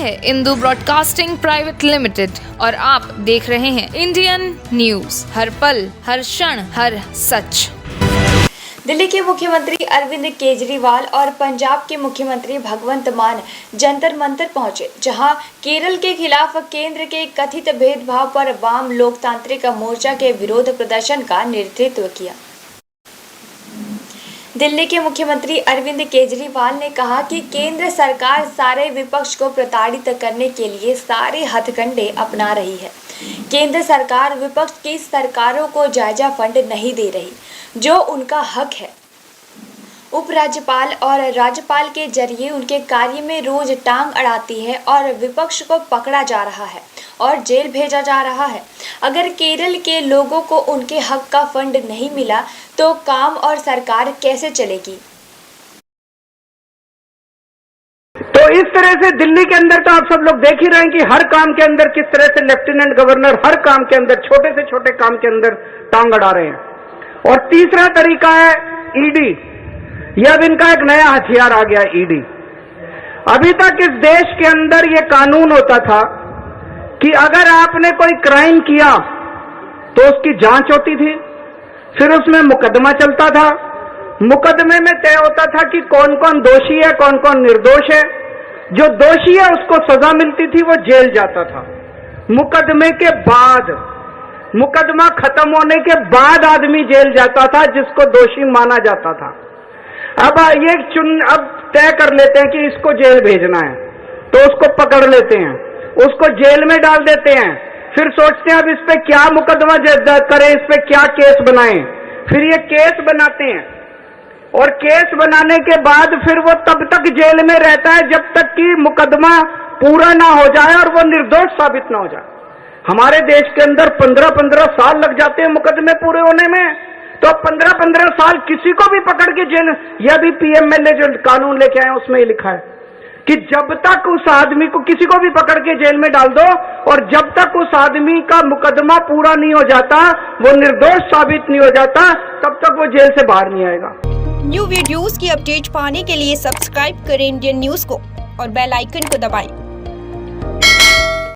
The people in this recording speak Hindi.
है इंदू ब्रॉडकास्टिंग प्राइवेट लिमिटेड और आप देख रहे हैं इंडियन न्यूज, हर पल, हर क्षण, हर सच। दिल्ली के मुख्यमंत्री अरविंद केजरीवाल और पंजाब के मुख्यमंत्री भगवंत मान जंतर मंतर पहुंचे, जहां केरल के खिलाफ केंद्र के कथित भेदभाव पर वाम लोकतांत्रिक मोर्चा के विरोध प्रदर्शन का नेतृत्व किया। दिल्ली के मुख्यमंत्री अरविंद केजरीवाल ने कहा कि केंद्र सरकार सारे विपक्ष को प्रताड़ित करने के लिए सारे हथकंडे अपना रही है। केंद्र सरकार विपक्ष की सरकारों को जायजा फंड नहीं दे रही, जो उनका हक है। उपराज्यपाल और राज्यपाल के जरिए उनके कार्य में रोज टांग अड़ाती है और विपक्ष को पकड़ा जा रहा है और जेल भेजा जा रहा है। अगर केरल के लोगों को उनके हक का फंड नहीं मिला तो काम और सरकार कैसे चलेगी? तो इस तरह से दिल्ली के अंदर तो आप सब लोग देख ही रहे हैं कि हर काम के अंदर किस तरह से लेफ्टिनेंट गवर्नर हर काम के अंदर, छोटे से छोटे काम के अंदर टांग अड़ा रहे हैं। और तीसरा तरीका है ईडी। यह अब इनका एक नया हथियार आ गया, ईडी। अभी तक इस देश के अंदर यह कानून होता था कि अगर आपने कोई क्राइम किया तो उसकी जांच होती थी, फिर उसमें मुकदमा चलता था। मुकदमे में तय होता था कि कौन कौन दोषी है, कौन कौन निर्दोष है। जो दोषी है उसको सजा मिलती थी, वो जेल जाता था। मुकदमे के बाद, मुकदमा खत्म होने के बाद आदमी जेल जाता था जिसको दोषी माना जाता था। अब अब तय कर लेते हैं कि इसको जेल भेजना है, तो उसको पकड़ लेते हैं, उसको जेल में डाल देते हैं। फिर सोचते हैं अब इस पे क्या मुकदमा करें, इस पे क्या केस बनाएं। फिर ये केस बनाते हैं और केस बनाने के बाद फिर वो तब तक जेल में रहता है जब तक कि मुकदमा पूरा ना हो जाए और वो निर्दोष साबित ना हो जाए। हमारे देश के अंदर 15-15 साल लग जाते हैं मुकदमे पूरे होने में। तो 15-15 साल किसी को भी पकड़ के जेल, यह भी पीएमएलए जो कानून लेके आए उसमें ही लिखा है कि जब तक उस आदमी को, किसी को भी पकड़ के जेल में डाल दो और जब तक उस आदमी का मुकदमा पूरा नहीं हो जाता, वो निर्दोष साबित नहीं हो जाता, तब तक वो जेल से बाहर नहीं आएगा। न्यू वीडियोस की अपडेट पाने के लिए सब्सक्राइब करें इंडियन न्यूज को और बेल आइकन को दबाएं।